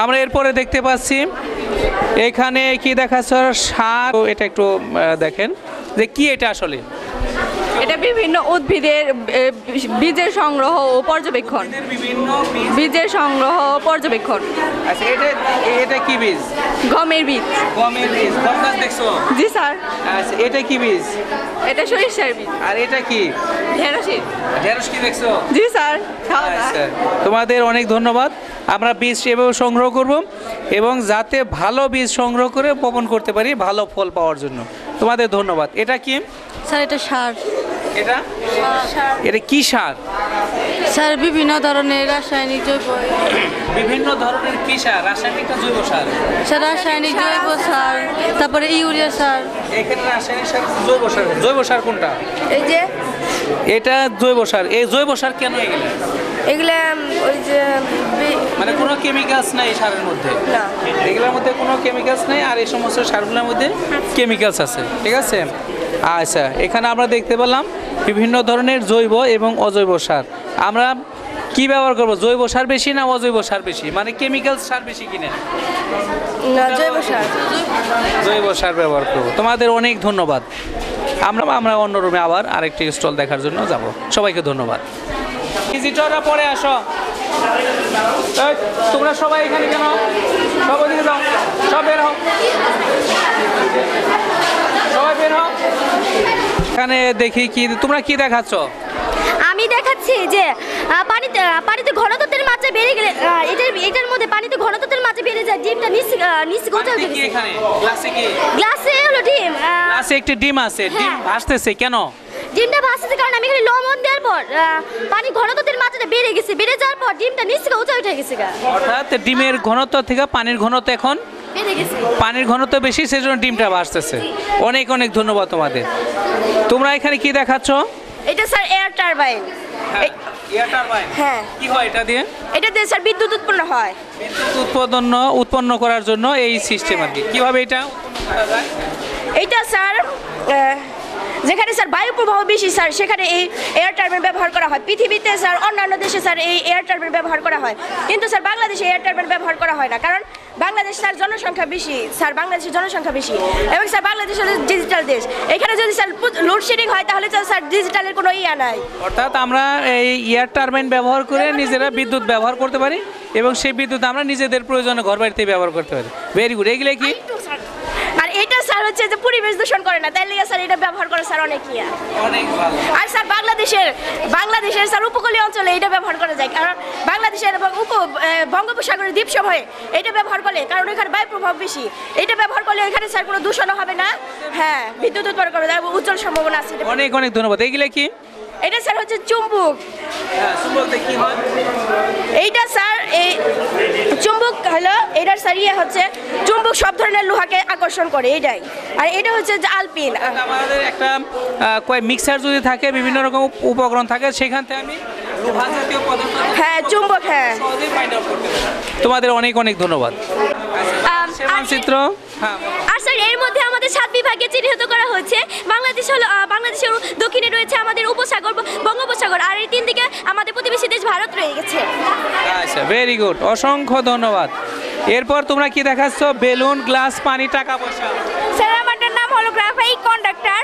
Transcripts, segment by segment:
আমরা এরপরে দেখতে পাচ্ছি এখানে কি দেখাচ্ছে সার, এটা একটু দেখেন যে কি এটা আসলে। এটা বিভিন্ন উদ্ভিদের বীজের সংগ্রহ ও পর্যবেক্ষণ। বিভিন্ন বীজের সংগ্রহ ও পর্যবেক্ষণ। আচ্ছা, এটা কি বীজ? গমের বীজ। গমের বীজ, গম গাছ দেখছো? জি স্যার। আচ্ছা, এটা কি বীজ? এটা সরিষার বীজ। আর এটা কি? ঢেঁড়সের। ঢেঁড়স কি দেখছো? জি স্যার। আচ্ছা, তোমাদের অনেক ধন্যবাদ। আমরা বীজ এভাবে সংগ্রহ করব এবং যাতে ভালো বীজ সংগ্রহ করে বপন করতে পারি ভালো ফল পাওয়ার জন্য। তোমাদের ধন্যবাদ। এটা কি স্যার? এটা সার। এটা এটা কি সার? স্যার বিভিন্ন ধরনের রাসায়নিক জৈব। বিভিন্ন ধরনের কি সার? রাসায়নিক না জৈব সার? স্যার রাসায়নিক জৈব সার, তারপরে ইউরিয়া সার। এখানে রাসায়নিক সার, জৈব সার। জৈব সার কোনটা? এই যে এটা জৈব সার। এই জৈব সার কেন এগুলো? এগুলা ওই যে মানে কোনো কেমিক্যালস নাই এই সারের মধ্যে? না, এগুলোর মধ্যে কোনো কেমিক্যালস নেই, আর এই সমস্ত সারগুলোর মধ্যে কেমিক্যালস আছে। ঠিক আছে। আচ্ছা, এখানে আমরা দেখতে পেলাম বিভিন্ন ধরনের জৈব এবং অজৈব সার। আমরা কি ব্যবহার করব? জৈব সার বেশি না অজৈব সার বেশি, মানে কেমিক্যাল সার বেশি কিনে? না, জৈব সার। জৈব সার ব্যবহার করব। তোমাদের অনেক ধন্যবাদ। আমরা অন্য রুমে আবার আরেকটি স্টল দেখার জন্য যাব। সবাইকে ধন্যবাদ। ভিজিটররা পরে আসো। এই, তোমরা সবাই এখানে কেন? সব ওদিকে যাও, সব বের হও, সবাই বের হও। এখানে দেখি কি তোমরা কি দেখাচ্ছ? আমি দেখাচ্ছি যে পানিতে ঘনত্বের মাত্রা বেড়ে গেলে এটার মধ্যে পানিতে ঘনত্বের মাত্রা বেড়ে যায়, ডিমটা নিচে গোটা হয়ে গেছে। এখানে গ্লাসে কি? গ্লাসে হলো ডিম। গ্লাসে একটি ডিম আছে, ডিম ভাসতেছে কেন? ডিমটা ভাসতেছে কারণ আমি এখানে লবণ দেওয়ার পর পানি ঘনত্বের মাত্রাটা বেড়ে গেছে, বেড়ে যাওয়ার পর ডিমটা নিচে উঁচা উঠে গেছে। অর্থাৎ ডিমের ঘনত্ব থেকে পানির ঘনত্ব এখন বেড়ে গেছে, পানির ঘনত্ব বেশি, সেজন্য ডিমটা ভাসতেছে। অনেক অনেক ধন্যবাদ তোমাদের। তোমরা এখানে কি দেখাচ্ছ? এটা sir air turbine. Air turbine? হ্যাঁ। কি হয় এটা দিয়ে? এটা দিয়ে স্যার বিদ্যুৎ উৎপন্ন হয়। বিদ্যুৎ উৎপন্ন করার জন্য এই সিস্টেম আর কি। কিভাবে এটা উৎপন্ন করা যায়? এইটা স্যার যেখানে স্যার বায়ু প্রবাহ বেশি স্যার সেখানে এই এয়ার টারবাইন ব্যবহার করা হয়। পৃথিবীতে স্যার অন্যান্য দেশে স্যার এই এয়ার টারবাইন ব্যবহার করা হয়, কিন্তু স্যার বাংলাদেশে এয়ার টারবাইন ব্যবহার করা হয় না, কারণ বাংলাদেশ স্যার জনসংখ্যা বেশি। স্যার বাংলাদেশের জনসংখ্যা বেশি এবং স্যার বাংলাদেশ হলো ডিজিটাল দেশ। এখানে যদি স্যার লোডশেডিং হয় তাহলে স্যার ডিজিটালের কোনো ইয়া নাই। অর্থাৎ আমরা এই এয়ার টারবাইন ব্যবহার করে নিজেরা বিদ্যুৎ ব্যবহার করতে পারি এবং সেই বিদ্যুৎ আমরা নিজেদের প্রয়োজনে ঘর বাড়িতে ব্যবহার করতে পারি। Very good. এগুলো কি? আর এটা স্যার হচ্ছে যে পরিবেশ দূষণ করে না, তাই লিগে স্যার এটা ব্যবহার করে স্যার অনেক ইয়া। অনেক ভালো। আর স্যার বাংলাদেশের স্যার উপকূলীয় অঞ্চলে এটা ব্যবহার করা যায়, কারণ বাংলাদেশের এবং বঙ্গোপসাগরের দ্বীপ সময়ে এটা ব্যবহার করলে, কারণ এখানে বায়ু প্রভাব বেশি, এটা ব্যবহার করলে এখানে স্যার কোনো দূষণও হবে না। হ্যাঁ, বিদ্যুৎ উৎপন্ন করবে, উজ্জ্বল সম্ভাবনা আছে। অনেক অনেক ধন্যবাদ। এগুলো কি? এটা স্যার হচ্ছে চুম্বক। হ্যাঁ, চুম্বকতে কি হয়? এইটা স্যার এই চুম্বক হলো, এটার স্যার ইয়ে হচ্ছে চুম্বক সব ধরনের লোহাকে আকর্ষণ করে, এটাই। আর এটা হচ্ছে যে আলপিন। আমাদের একটা মিক্সার যদি থাকে, বিভিন্ন রকম উপকরণ থাকে, সেখান থেকে আমি লোহা জাতীয় পদার্থ, হ্যাঁ চুম্বক, হ্যাঁ। সহজেই ফাইন্ড আউট করতে পারি। তোমাদের অনেক অনেক ধন্যবাদ। মানচিত্র। হ্যাঁ, আর স্যার এর মধ্যে আমাদের 7 বিভাগে চিহ্নিত করা হয়েছে। বাংলাদেশের দক্ষিণে রয়েছে আমাদের উপসাগর, বঙ্গোপসাগর, আর এই 3 দিকে আমাদের প্রতিবেশী দেশ ভারত রয়ে গেছে। আচ্ছা, ভেরি গুড, অসংখ্য ধন্যবাদ। এরপর তোমরা কি দেখাচ্ছ? বেলুন, গ্লাস, পানি, টাকা পয়সা। স্যার আমারটার নাম হলো গ্রাফাইট কন্ডাক্টর।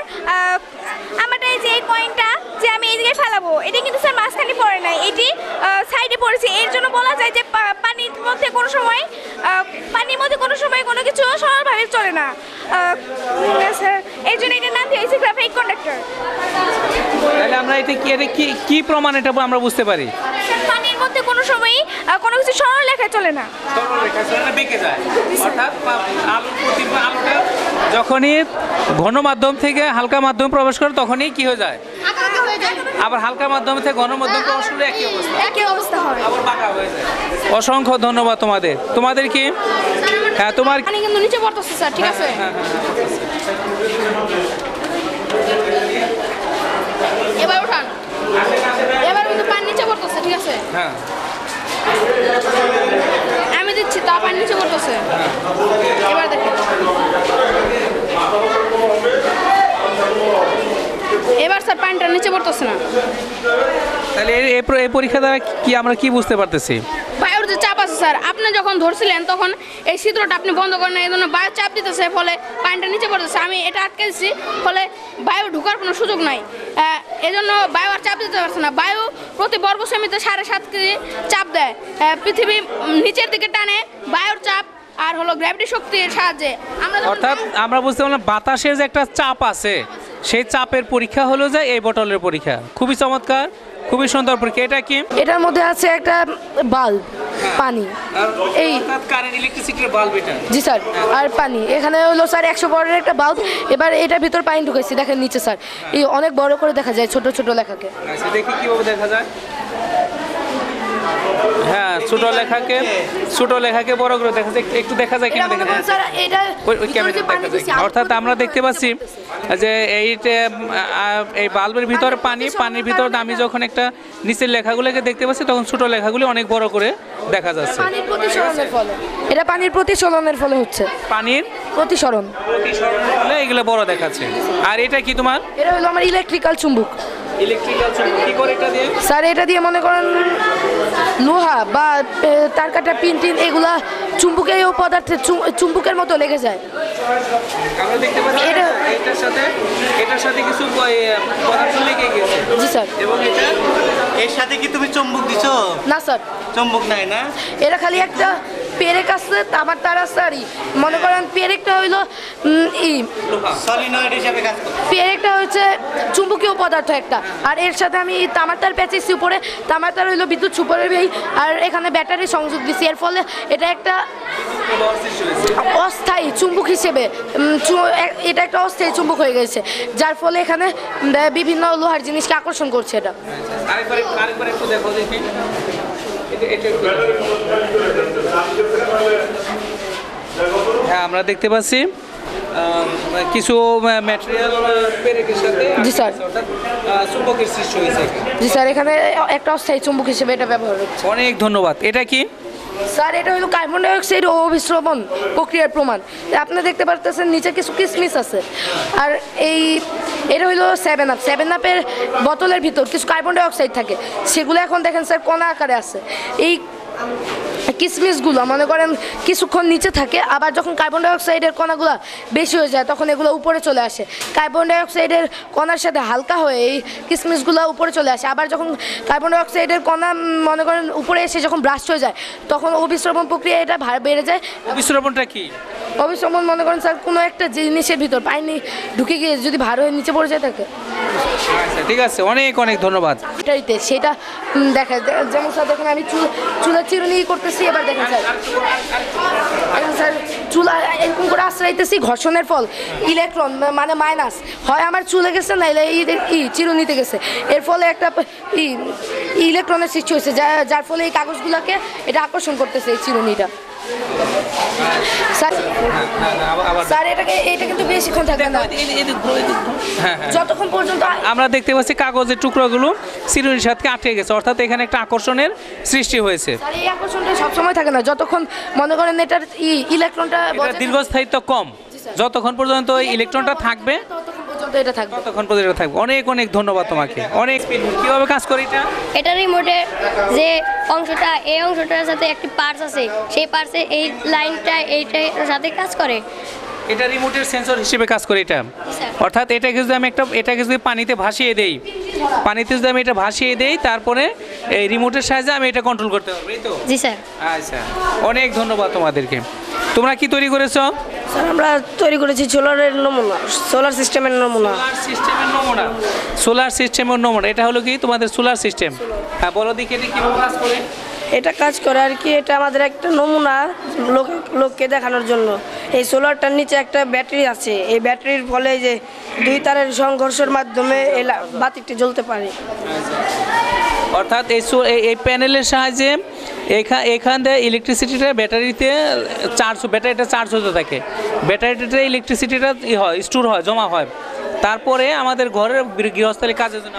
আমারটা এই যে এই কয়েনটা যে আমি এই জায়গায় ফেলাবো, এটা কিন্তু স্যার মাঝখানে পড়ে নাই, এটি সাইডে পড়েছে। এর জন্য বলা যায় যে পানির মধ্যে কোনো সময় কোনো কিছু সরলভাবে চলে না। স্যার এই জন্য এটার নাম দিয়েছে গ্রাফাইট কন্ডাক্টর। তাহলে আমরা এটা কি প্রমাণ, এটা আমরা বুঝতে পারি? পানির মধ্যে কোনো সময়ই কোনো কিছু সরল লেখায় চলে না, বেঁকে যায়। অর্থাৎ আলুটা যখনই ঘন মাধ্যম থেকে হালকা মাধ্যমে প্রবেশ করে তখনই কি হয়ে যায়? আবার হালকা মাধ্যম থেকে ঘন মাধ্যম প্রবেশ করলে একই অবস্থা হয়, আবার বাঁকা হয়ে যায়। অসংখ্য ধন্যবাদ তোমাদের। তোমাদের কি? হ্যাঁ, তোমার পানি কিন্তু নিচে পড়তেছে স্যার, ঠিক আছে? এবার উঠান, এবার কিন্তু পানি নিচে পড়তেছে, ঠিক আছে? হ্যাঁ, আমি দিচ্ছি, তা পানি নিচে পড়তেছে। এবার দেখেন, এবার স্যার পানিটা নিচে পড়তেছে না। তাহলে এই পরীক্ষা দ্বারা কি আমরা কি বুঝতে পারতেছি? বায়ুর যে চাপ আছে স্যার আপনি যখন ধরছিলেন তখন এই ছিদ্রটা আপনি বন্ধ করেন না, এই জন্য বায়ু চাপ দিতেছে, ফলে পানিটা নিচে পড়তেছে। আমি এটা আটকে দিচ্ছি, ফলে বায়ু ঢোকার কোনো সুযোগ নাই। এই জন্য বায়ু আর চাপ দিতে পারছে না। বায়ু প্রতি বর্গ সেমিতে 7.5 কেজি চাপ দেয়। পৃথিবী নিচের দিকে টানে বায়ুর চাপ আর হলো গ্র্যাভিটি শক্তির সাহায্যে। অর্থাৎ আমরা বুঝতে পারলাম বাতাসের যে একটা চাপ আছে, সেই চাপের পরীক্ষা হলো যে এই বোতলের পরীক্ষা। খুবই চমৎকার, খুবই সুন্দর পরীক্ষা। এটা কি? এটার মধ্যে আছে একটা বাল্ব, পানি, এই কারেন্ট ইলেকট্রিসিটির বাল্ব এটা। জি স্যার, আর পানি এখানে হলো স্যার 100 ওয়াটের একটা বাল্ব। এবার এটার ভিতর পানি ঢুকাইছি, দেখেন নিচে স্যার এই অনেক বড় করে দেখা যায় ছোট ছোট লেখাকে। আচ্ছা দেখি কিভাবে দেখা যায়। হ্যাঁ, ছোট লেখাকে বড় করে দেখা যায়। একটু দেখা যায় কিনা দেখা যায় স্যার এটা ওই ক্যামেরা দেখা যায়। অর্থাৎ আমরা দেখতে পাচ্ছি যে এই বাল্বের ভিতরে পানির ভিতরে আমি যখন একটা নিচের লেখাগুলোকে দেখতে পাচ্ছি তখন ছোট লেখাগুলি অনেক বড় করে দেখা যাচ্ছে। পানির প্রতিসরণের ফলে, এটা পানির প্রতিসরণের ফলে হচ্ছে, পানির প্রতিসরণ ফলে এগুলো বড় দেখাচ্ছে। আর এটা কি তোমার? এটা হলো আমার ইলেকট্রিক্যাল চুম্বক। ইলেকট্রিক্যাল চুম্বক কি করে এটা দিয়ে? স্যার এটা দিয়ে মনে করেন লোহা বা তার কাটা পিন এগুলা চুম্বকের পদার্থে চুম্বকের মতো লেগে যায়। আমরা দেখতে পাচ্ছি এটার সাথে কিছু পদার্থ লেগে গেছে। জি স্যার। এবং এর সাথে কি তুমি চুম্বক দিছো? না স্যার, চুম্বক নাই না, এটা খালি একটা পেরেক আছে, তামার তার আছে। আর মনে করেন পেরেকটা হইলো সলিনয়েড হিসাবে কাজ করে। পেরেকটা হচ্ছে চুম্বকীয় পদার্থ একটা, আর এর সাথে আমি তামার তার পেঁচেছি উপরে। তামার তার হইলো বিদ্যুৎ সুপারবেই, আর এখানে ব্যাটারি সংযোগ দিছি। এর ফলে এটা একটা অস্থায়ী চুম্বক হিসেবে এটা একটা অস্থায়ী চুম্বক হয়ে গেছে, যার ফলে এখানে বিভিন্ন লোহার জিনিসকে আকর্ষণ করছে। এটা আরেকবার একটু দেখো দেখি। হ্যাঁ, আমরা দেখতে পাচ্ছি কিছু ম্যাটেরিয়াল পেরেকের সাথে চুম্বকের সৃষ্টি হয়েছে। জি স্যার, এখানে একটা অস্থায়ী চুম্বক হিসেবে এটা ব্যবহার হচ্ছে। অনেক ধন্যবাদ। এটা কি? স্যার এটা হলো কার্বন ডাইঅক্সাইড ও অভিস্রবণ প্রক্রিয়ার প্রমাণ। আপনি দেখতে পারতেছেন নিচে কিছু কিসমিস আছে, আর এটা হলো 7 আপের বোতলের ভিতর কিছু কার্বন ডাইঅক্সাইড থাকে, সেগুলো এখন দেখেন স্যার কণা আকারে আছে। এই কিসমিসগুলো মনে করেন কিছুক্ষণ নিচে থাকে, আবার যখন কার্বন ডাইঅক্সাইডের কণাগুলো বেশি হয়ে যায় তখন এগুলো উপরে চলে আসে। কার্বন ডাইঅক্সাইডের কণার সাথে হালকা হয়ে এই কিসমিসগুলো উপরে চলে আসে। আবার যখন কার্বন ডাইঅক্সাইডের কণা মনে করেন উপরে এসে যখন ব্রাস্ট হয়ে যায় তখন অভিস্রবণ প্রক্রিয়া এটা বেড়ে যায়। অভিস্রবণটা কি? অভিস্রবণ মনে করেন স্যার কোনো একটা জিনিসের ভিতর পানি ঢুকে গিয়ে যদি ভার হয়ে নিচে পড়ে যায় থাকে। আচ্ছা ঠিক আছে, অনেক অনেক ধন্যবাদ। সেটা দেখা যায়, যেমন স্যার দেখেন আমি চুলা চিরুনি করতেছি। এবার দেখেন স্যার, এখন স্যার চুলা এরকম করে আশ্রাইতেছি, ঘর্ষণের ফল ইলেকট্রন মানে মাইনাস হয় আমার চুলে গেছে, নাইলে চিরুনিতে গেছে। এর ফলে একটা ইলেকট্রনের সৃষ্টি হয়েছে, যার ফলে এই কাগজগুলোকে এটা আকর্ষণ করতেছে এই চিরুনিটা। স্যার এটা কিন্তু বেশিক্ষণ থাকবে না, যতক্ষণ পর্যন্ত আমরা দেখতে পাচ্ছি কাগজের টুকরোগুলো চিরুনির সাথে আটকে গেছে, অর্থাৎ এখানে একটা আকর্ষণের সৃষ্টি হয়েছে। স্যার এই আকর্ষণটা সবসময় থাকে না, যতক্ষণ মনে করেন এটার ইলেকট্রনটা দীর্ঘস্থায়িত্ব কম, যতক্ষণ পর্যন্ত ইলেকট্রনটা থাকবে এটা থাকবে, ততক্ষণ পর্যন্ত থাকবে। অনেক অনেক ধন্যবাদ তোমাকে। অনেক কিভাবে কাজ করে এটা? এটা রিমোটের যে অংশটা, এই অংশটার সাথে একটি পার্টস আছে, সেই পার্টসে এই লাইনটা এইটার সাথে কাজ করে। এটা রিমোটের সেন্সর হিসেবে কাজ করে এটা। অর্থাৎ এটাকে যদি আমি এটাকে যদি পানিতে ভাসিয়ে দেই, যদি আমি এটা ভাসিয়ে দেই, তারপরে এই রিমোটের সাহায্যে আমি এটা কন্ট্রোল করতে পারবো, এই তো? জি স্যার। আচ্ছা, অনেক ধন্যবাদ তোমাদেরকে। তোমরা কি তৈরি করেছো? স্যার আমরা তৈরি করেছি সোলারের নমুনা, সোলার সিস্টেমের নমুনা। সোলার সিস্টেমের নমুনা, এটা হলো কি তোমাদের সোলার সিস্টেম? হ্যাঁ, বলো দেখি এটা কিভাবে কাজ করে। এটা কাজ করে আর কি, এটা আমাদের একটা নমুনা লোককে দেখানোর জন্য। এই সোলারটার নিচে একটা ব্যাটারি আছে, এই ব্যাটারির ফলে যে 2 তারের সংঘর্ষের মাধ্যমে এই বাতিটি জ্বলতে পারে। অর্থাৎ এই প্যানেলের সাহায্যে এখান থেকে ইলেকট্রিসিটিটা ব্যাটারিতে ব্যাটারিটা চার্জ হতে থাকে, ব্যাটারিতে ইলেকট্রিসিটিটা স্টোর হয়, জমা হয়, তারপরে আমাদের ঘরের গৃহস্থলী কাজের জন্য।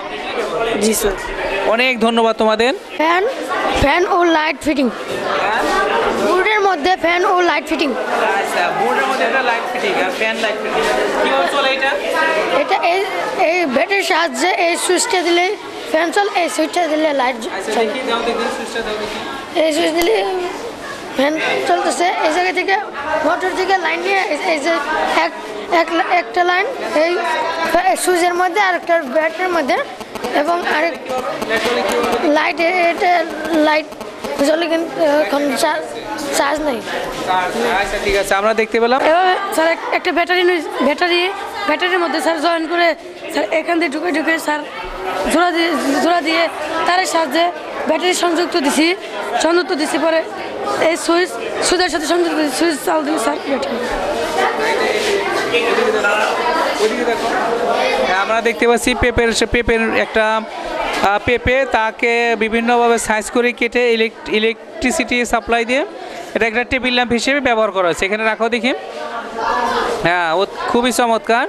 জি স্যার, অনেক ধন্যবাদ তোমাদের। ফ্যান ও লাইট ফিটিং, বোর্ডের মধ্যে ফ্যান ও লাইট ফিটিং। আচ্ছা, বোর্ডের মধ্যে একটা লাইট ফিটিং আর ফ্যান লাইট ফিটিং কিভাবে চলে এটা? এটা এই ব্যাটারির সাহায্যে এই সুইচটা দিলে ফ্যান চলে, এই সুইচটা দিলে লাইট আচ্ছা দেখি, দাও দেখি সুইচটা দাও দেখি। এই সুইচ দিলে ফ্যান চলতেছে এই জায়গা থেকে মোটর থেকে লাইন নিয়ে এই যে একটা লাইন এই সুইচের মধ্যে আর একটা ব্যাটারির মধ্যে এবং আরেক লাইট এটা লাইট জ্বলে কিন্তু এখন চার্জ নেই। আচ্ছা ঠিক আছে, আমরা দেখতে পেলাম। এভাবে স্যার একটা ব্যাটারির মধ্যে স্যার জয়েন করে স্যার এখান থেকে ঢুকে স্যার জোড়া দিয়ে তারের সাহায্যে ব্যাটারি সংযুক্ত দিছি পরে এই সুইচের সাথে সংযুক্ত সুইচ চাল দিলে স্যার ব্যাটারি। আমরা দেখতে পাচ্ছি পেঁপের একটা পেঁপে তাকে বিভিন্নভাবে সাইজ করে কেটে ইলেকট্রিসিটি সাপ্লাই দিয়ে এটা একটা টেবিল ল্যাম্প হিসেবে ব্যবহার করা হচ্ছে। এখানে রাখো দেখি। হ্যাঁ, ও খুবই চমৎকার,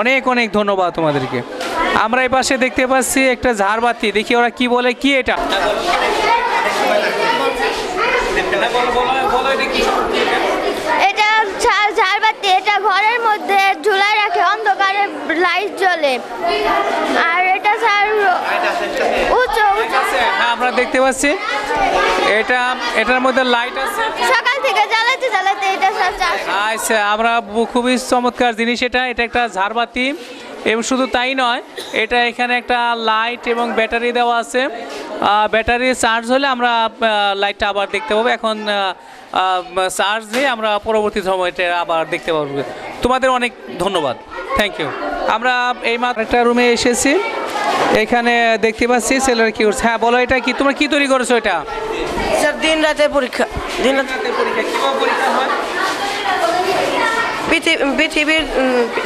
অনেক অনেক ধন্যবাদ তোমাদেরকে। আমরা এই পাশে দেখতে পাচ্ছি একটা ঝাড়বাতি, দেখি ওরা কি বলে, কি এটা? এটা ঝাড়বাতি, এটা ঘরের মধ্যে ঝুলায় রাখে, অন্ধকারে লাইট জ্বলে। আর এটা স্যার উঁচু হ্যাঁ, আমরা দেখতে পাচ্ছি এটার মধ্যে লাইট আছে। সকাল থেকে জ্বালাতে এটা স্যার আচ্ছা, আমরা খুবই চমৎকার জিনিস এটা একটা ঝাড়বাতি। এবং শুধু তাই নয়, এটা এখানে একটা লাইট এবং ব্যাটারি দেওয়া আছে। ব্যাটারি চার্জ হলে আমরা লাইটটা আবার দেখতে পাবো। এখন চার্জ দিয়ে আমরা পরবর্তী সময়টা আবার দেখতে পাবো। তোমাদের অনেক ধন্যবাদ, থ্যাংক ইউ। আমরা এই মাত্র একটা রুমে এসেছি, এখানে দেখতে পাচ্ছি ছেলেরা কি করছে। হ্যাঁ বলো, এটা কি তোমরা কি তৈরি করেছো? এটা স্যার দিন রাতের পরীক্ষা। দিন রাতের পরীক্ষা কিভাবে পরীক্ষা হয়? পৃথিবীর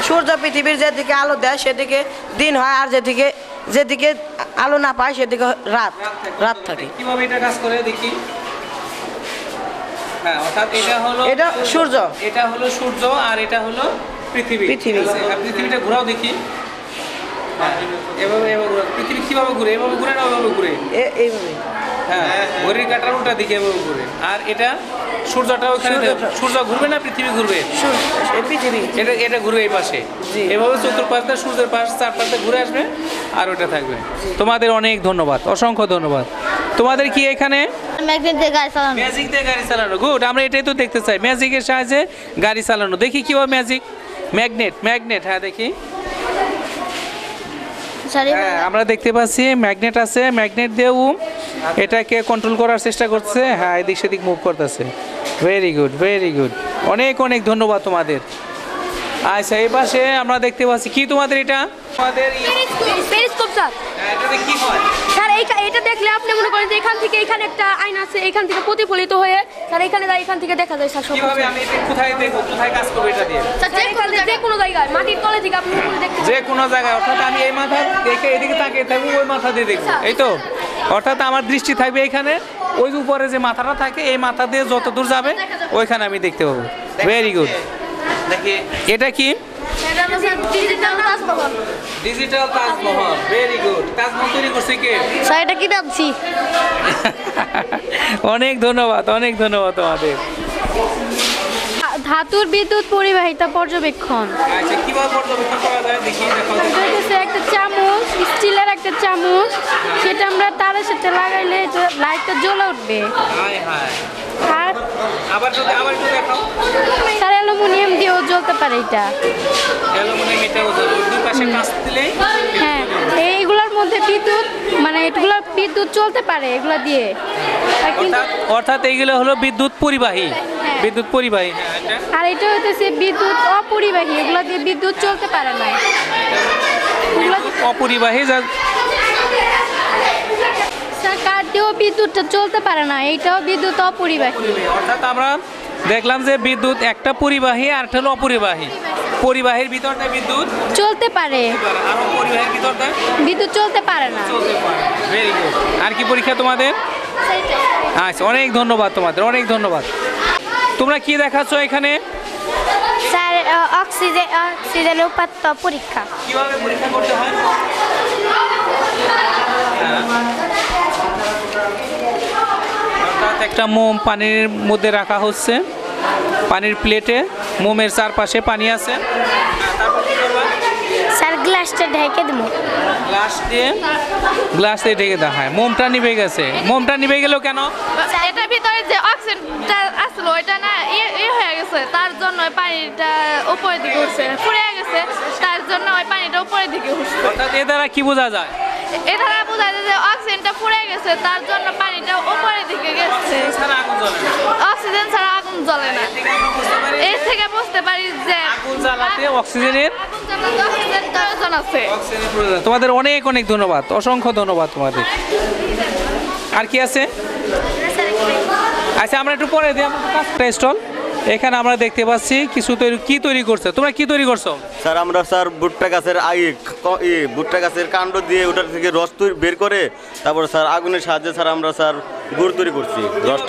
সূর্য পৃথিবীর যেদিকে আলো দেয় সেদিকে দিন হয়, আর যেদিকে আলো না পায় সেদিকে রাত থাকে। কিভাবে এটা কাজ করে দেখি? হ্যাঁ, অর্থাৎ এটা সূর্য, এটা হলো সূর্য আর এটা হলো পৃথিবী। পৃথিবীটা ঘোরাও দেখি। এভাবে পৃথিবী কিভাবে ঘুরে? এভাবে ঘুরে না ওইভাবে ঘুরে? এইভাবে। হ্যাঁ, ঘড়ির কাঁটার উল্টা দিকে এভাবে ঘুরে। আর এটা সূর্যটা ওখানে, সূর্য ঘুরবে না পৃথিবী ঘুরবে? পৃথিবী এটা ঘুরবে এই পাশে, এভাবে চতুর্পাশটা সূর্যের পাশ চারপাশে ঘুরে আসবে আর ওটা থাকবে। তোমাদের অনেক ধন্যবাদ, অসংখ্য ধন্যবাদ। তোমাদের কি এখানে ম্যাগনেট দিয়ে গাড়ি চালানো? ম্যাজিক দিয়ে গাড়ি চালানো, গুড। আমরা এটাই তো দেখতে চাই, ম্যাজিকের সাহায্যে গাড়ি চালানো। দেখি কিভাবে ম্যাজিক। ম্যাগনেট, হ্যাঁ দেখি। হ্যাঁ, আমরা দেখতে পাচ্ছি ম্যাগনেট আছে, ম্যাগনেট দিয়েও এটাকে কন্ট্রোল করার চেষ্টা করছে। হ্যাঁ, এদিক সেদিক মুভ করতেছে। ভেরি গুড, অনেক অনেক ধন্যবাদ তোমাদের। আচ্ছা, এই পাশে আমরা দেখতে পাচ্ছি কি তোমাদের এটা? তোমাদের পেরিস্কোপ স্যার। এটাতে কি হয় স্যার? এটা দেখলে আপনি মনে করেন যে এখান থেকে এখানে একটা আয়না আছে, এখান থেকে প্রতিফলিত হয়ে স্যার এখান থেকে দেখা যায় স্যার। কিভাবে আমি এটা কোথায় দেখব, কোথায় কাজ করব এটা দিয়ে? স্যার যে কোনো জায়গায় মাটির তলে থেকে আপনি উপরে দেখতে যে কোনো জায়গায়, অর্থাৎ আমি এই মাথা দেখে এদিকে তাকিয়ে থাকবো, ওই মাথা দিয়ে দেখবো, এই তো? অর্থাৎ আমার দৃষ্টি থাকবে এখানে, ওই উপরে যে মাথাটা থাকে এই মাথা দিয়ে যত দূর যাবে ওইখানে আমি দেখতে পাবো। Very good. দেখি এটা কি? Digital Taj Mahal. Very good. Taj Mahal তৈরি করছে কে? স্যার এটা কি ভাবছি? অনেক ধন্যবাদ তোমাদের। ধাতুর বিদ্যুৎ পরিবাহিতা পর্যবেক্ষণ। আচ্ছা, কিভাবে পর্যবেক্ষণ করা যায় দেখি? একটা চামচ, স্টিলের একটা চামচ, সেটা আমরা তারের সাথে লাগাইলে লাইটটা জ্বলে উঠবে। আর আবার একটু দেখাও। স্যার অ্যালুমিনিয়াম দিয়েও জ্বলতে পারে এটা। অ্যালুমিনিয়াম এটাও জ্বলে, দুই পাশে কাঁচ দিলেই। হ্যাঁ, এইগুলোর মধ্যে বিদ্যুৎ চলতে পারে এগুলা দিয়ে। অর্থাৎ এইগুলো হলো বিদ্যুৎ পরিবাহী। আর এটা হইতেছে বিদ্যুৎ অপরিবাহী, এগুলা দিয়ে বিদ্যুৎ চলতে পারে না। অপরিবাহী স্যার কাঠ দিয়েও বিদ্যুৎটা চলতে পারে না, এইটাও বিদ্যুৎ অপরিবাহী। অর্থাৎ আমরা দেখলাম যে বিদ্যুৎ একটা পরিবাহী আর একটা হলো অপরিবাহী। পরিবাহীর ভিতরটা বিদ্যুৎ চলতে পারে, আর অপরিবাহীর ভিতরটা বিদ্যুৎ চলতে পারে না। Very good. আর কি পরীক্ষা তোমাদের? আচ্ছা, অনেক ধন্যবাদ তোমাদের, অনেক ধন্যবাদ। তোমরা কি দেখাচ্ছ এখানে? স্যার অক্সিজেন উপাত্ত পরীক্ষা। কিভাবে পরীক্ষা করতে হয়? অর্থাৎ একটা মোম পানির মধ্যে রাখা হচ্ছে, পানির প্লেটে মোমের চারপাশে পানি আছে। তারপর কি করবা? স্যার গ্লাসটা ঢেকে দেবো। গ্লাস দিয়ে ঢেকে দেওয়া হয়। মোমটা নিভে গেছে, মোমটা নিভে গেল কেন? এটার ভিতরে যে অক্সিজেনটা আসলো ওইটা না ইয়ে হয়ে গেছে, তার জন্য ওই পানিটা উপরের দিকে উঠছে, ফুরে গেছে, তার জন্য ওই পানিটা উপরের দিকে উঠছে। অর্থাৎ এ দ্বারা কি বোঝা যায়? এটা বোঝা যায় যে অক্সিজেনটা ফুরে গেছে, তার জন্য পানিটা উপরের দিকে গেছে। অক্সিজেন ছাড়া আগুন জ্বলে না। এর থেকে বুঝতে পারি যে আগুন জ্বালাতে অক্সিজেনের প্রয়োজন আছে। তোমাদের অনেক অনেক ধন্যবাদ, অসংখ্য ধন্যবাদ তোমাদের। আর কি আছে? আচ্ছা আমরা একটু পরে দিই একটা স্টল। এখানে আমরা দেখতে পাচ্ছি কিছু কি তৈরি করছে। তোমরা কি তৈরি করছো? স্যার আমরা স্যার ভুট্টা গাছের ভুট্টা গাছের কাণ্ড দিয়ে ওটার থেকে রস বের করে তারপর স্যার আগুনের সাহায্যে স্যার আমরা স্যার গুড় তৈরি করছি। রস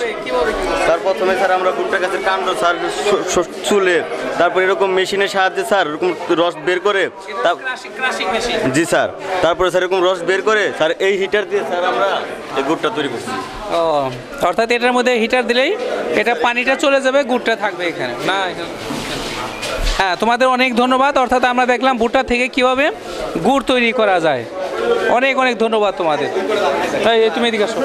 স্যার প্রথমে স্যার আমরা ভুট্টা গাছের কাণ্ড স্যার চুলে তারপর এরকম মেশিনের সাহায্যে স্যার এরকম রস বের করে জি স্যার, তারপরে স্যার এরকম রস বের করে স্যার এই হিটার দিয়ে স্যার আমরা এই গুড়টা তৈরি করছি। ও অর্থাৎ এটার মধ্যে হিটার দিলেই এটা পানিটা চলে যাবে, গুড়টা থাকবে এখানে না। হ্যাঁ তোমাদের অনেক ধন্যবাদ। অর্থাৎ আমরা দেখলাম ভুট্টা থেকে কিভাবে গুড় তৈরি করা যায়। অনেক অনেক ধন্যবাদ তোমাদের। তুমি এদিকে আসো।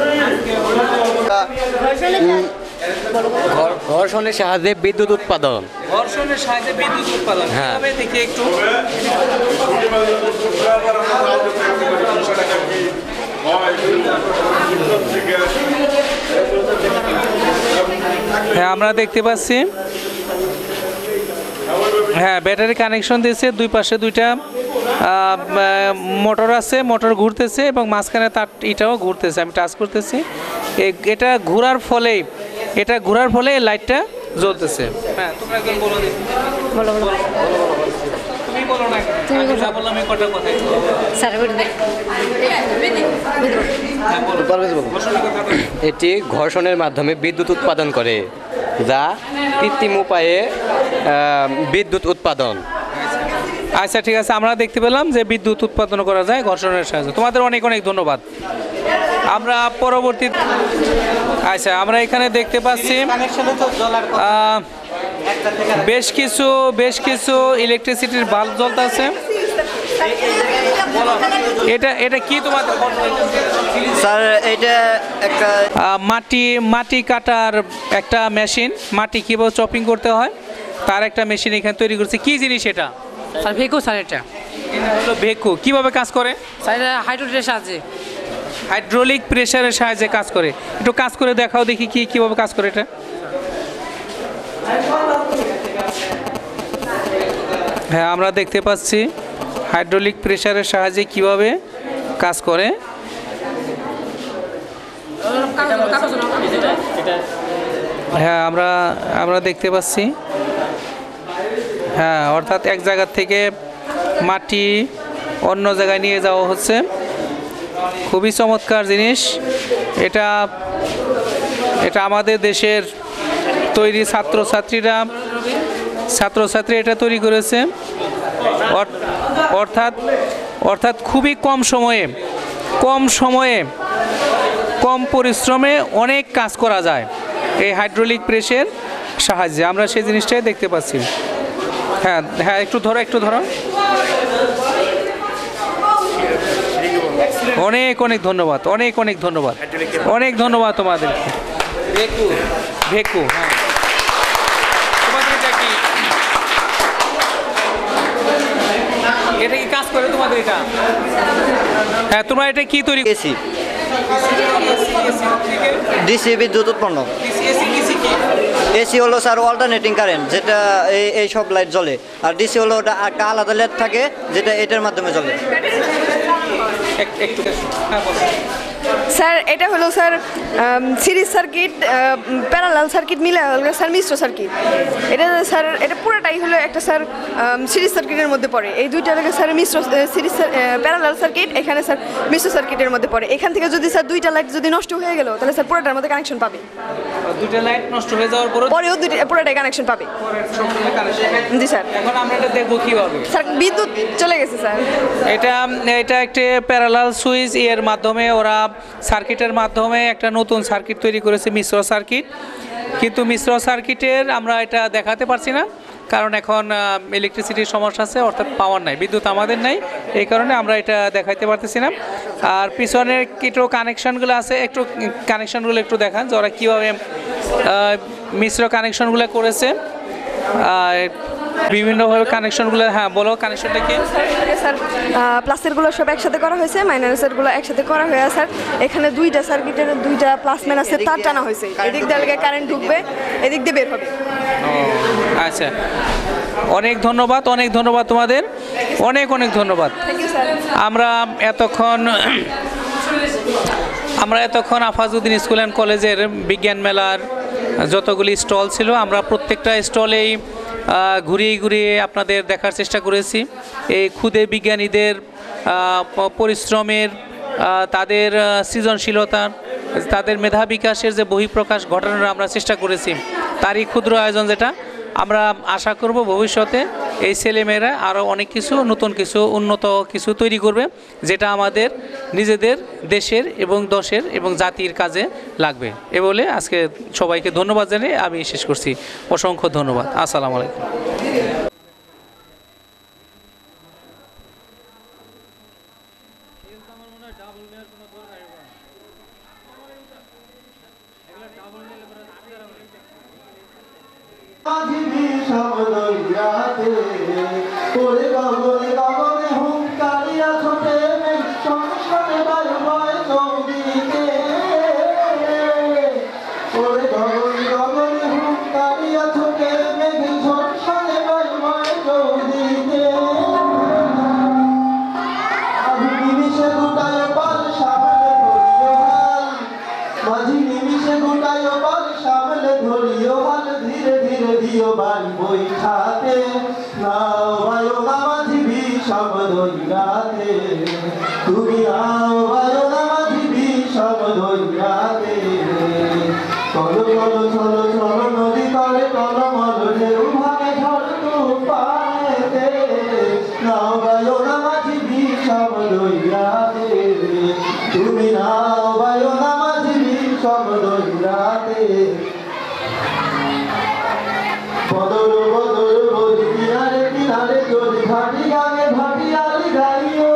ঘর্ষণের সাহায্যে বিদ্যুৎ উৎপাদন। ঘর্ষণের সাহায্যে বিদ্যুৎ উৎপাদন, হ্যাঁ দেখি একটু। হ্যাঁ আমরা দেখতে পাচ্ছি, হ্যাঁ ব্যাটারি কানেকশন দিয়েছে, দুই পাশে দুইটা মোটর আছে, মোটর ঘুরতেছে এবং মাঝখানে তার এটাও ঘুরতেছে। আমি টাচ করতেছি, এটা ঘোরার ফলে লাইটটা জ্বলতেছে। হ্যাঁ তোমরা একজন বলো। তুমি বলো না, তুমি যা বললাম আমি কটা কথা এটি ঘর্ষণের মাধ্যমে বিদ্যুৎ উৎপাদন করে, যা কৃত্রিম উপায়ে বিদ্যুৎ উৎপাদন। আচ্ছা ঠিক আছে, আমরা দেখতে পেলাম যে বিদ্যুৎ উৎপাদন করা যায় ঘর্ষণের সাহায্যে। তোমাদের অনেক অনেক ধন্যবাদ। আমরা পরবর্তী আচ্ছা আমরা এখানে দেখতে পাচ্ছি বেশ কিছু ইলেকট্রিসিটির বাল্ব জ্বলতেছে। এটা কি তোমাদের? স্যার এটা একটা মাটি কাটার একটা মেশিন, মাটি কিভাবে চপিং করতে হয় তার একটা মেশিন এখানে তৈরি করছে। কি জিনিস এটা? স্যার ভেকু স্যার, এটা হলো ভেকু। কিভাবে কাজ করে? স্যার এটা হাইড্রোলিকের সাহায্যে, হাইড্রোলিক প্রেসারের সাহায্যে কাজ করে। একটু কাজ করে দেখাও দেখি কিভাবে কাজ করে এটা। হ্যাঁ আমরা দেখতে পাচ্ছি হাইড্রোলিক প্রেসারের সাহায্যে কিভাবে কাজ করে। হ্যাঁ আমরা দেখতে পাচ্ছি। হ্যাঁ অর্থাৎ এক জায়গা থেকে মাটি অন্য জায়গায় নিয়ে যাওয়া হচ্ছে। খুবই চমৎকার জিনিস এটা। আমাদের দেশের তৈরি ছাত্রছাত্রী এটা তৈরি করেছে। অর্থাৎ খুবই কম সময়ে কম পরিশ্রমে অনেক কাজ করা যায় এই হাইড্রোলিক প্রেসের সাহায্যে। আমরা সেই জিনিসটাই দেখতে পাচ্ছি। হ্যাঁ হ্যাঁ একটু ধরো অনেক অনেক ধন্যবাদ, অনেক ধন্যবাদ তোমাদেরকে। ভেকু হ্যাঁ তোমাদের এটা কি কাজ করে তোমাদের এটা? হ্যাঁ তোমরা এটা কি তৈরি? ডিসি বিদ্যুৎ উৎপন্ন। এসি হলো স্যার অল্টারনেটিং কারেন্ট, যেটা এই সব লাইট জ্বলে, আর ডিসি হলো ওটা একটা আলাদা লাইট থাকে যেটা এটার মাধ্যমে জ্বলে। স্যার এটা হলো sir series circuit, parallel circuit মিলে স্যার মিশ্র সার্কিট। এটা স্যার এটা পুরোটাই হলো একটা স্যার সিরিজ সার্কিটের মধ্যে পড়ে। এই দুইটা লাগে স্যার মিশ্র সিরিজ প্যারালাল সার্কিট, এখানে স্যার মিশ্র সার্কিটের মধ্যে পড়ে। এখান থেকে যদি স্যার দুইটা লাইট যদি নষ্ট হয়ে গেল তাহলে স্যার পুরোটার মধ্যে কানেকশন পাবে। দুইটা লাইট নষ্ট হয়ে যাওয়ার পরেও পুরোটাই কানেকশন পাবে। জি স্যার। এখন আমরা এটা দেখব কিভাবে। স্যার বিদ্যুৎ চলে গেছে স্যার। এটা একটা প্যারালাল সুইচ এর মাধ্যমে ওরা সার্কিটের মাধ্যমে একটা নতুন সার্কিট তৈরি করেছে, মিশ্র সার্কিট। কিন্তু মিশ্র সার্কিটের আমরা এটা দেখাতে পারছি না, কারণ এখন ইলেকট্রিসিটির সমস্যা আছে, অর্থাৎ পাওয়ার নাই, বিদ্যুৎ আমাদের নাই, এই কারণে আমরা এটা দেখাইতে পারতেছি না। আর পিছনের কিছু কানেকশনগুলো আছে, একটু কানেকশনগুলো একটু দেখান যে ওরা কীভাবে মিশ্র কানেকশনগুলো করেছে, বিভিন্নভাবে কানেকশনগুলো। হ্যাঁ বলো, কানেকশনটা কি? স্যার প্লাসেরগুলো সব একসাথে করা হয়েছে, মাইনাসেরগুলো একসাথে করা হয়ে স্যার এখানে দুইটা সার্কিটের দুইটা প্লাস মাইনাসের তার টানা হয়েছে, এদিক দিয়ে কারেন্ট ঢুকবে, এদিক দিয়ে বের হবে। আচ্ছা, অনেক ধন্যবাদ, অনেক ধন্যবাদ তোমাদের, অনেক অনেক ধন্যবাদ। আমরা এতক্ষণ আফাজউদ্দিন স্কুল অ্যান্ড কলেজের বিজ্ঞান মেলার যতগুলি স্টল ছিল, আমরা প্রত্যেকটা স্টলেই ঘুরিয়ে ঘুরিয়ে আপনাদের দেখার চেষ্টা করেছি। এই ক্ষুদে বিজ্ঞানীদের পরিশ্রমের, তাদের সৃজনশীলতার, তাদের মেধা বিকাশের যে বহিঃপ্রকাশ ঘটানোর আমরা চেষ্টা করেছি, তারই ক্ষুদ্র আয়োজন, যেটা আমরা আশা করব ভবিষ্যতে এই ছেলেমেয়েরা আরও অনেক কিছু নতুন কিছু উন্নত কিছু তৈরি করবে, যেটা আমাদের নিজেদের দেশের এবং দশের এবং জাতির কাজে লাগবে। এ বলে আজকে সবাইকে ধন্যবাদ জানিয়ে আমি শেষ করছি। অসংখ্য ধন্যবাদ। আসসালামু আলাইকুম। তুমি আও বায়ো নামাজিবি সব দইয়াতে, চলো চলো চলো চলো নদী করে টলমল ঢেউ ভাঙে ঝড় তুফানেতে, নাও বায়ো নামাজিবি সব দইয়াতে, তুমি নাও বায়ো নামাজিবি সব দইয়াতে। বদল বদল বই কিনারে কিনারে চলি ঘাটি গানে ঘাটি আলি গাইও,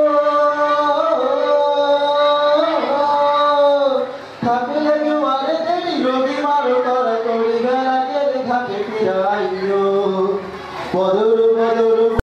থাকলে জুয়ারে দেবী রবি মারো করা করি বেড়াকে ঘাটে ফিরাইও। বদল বদল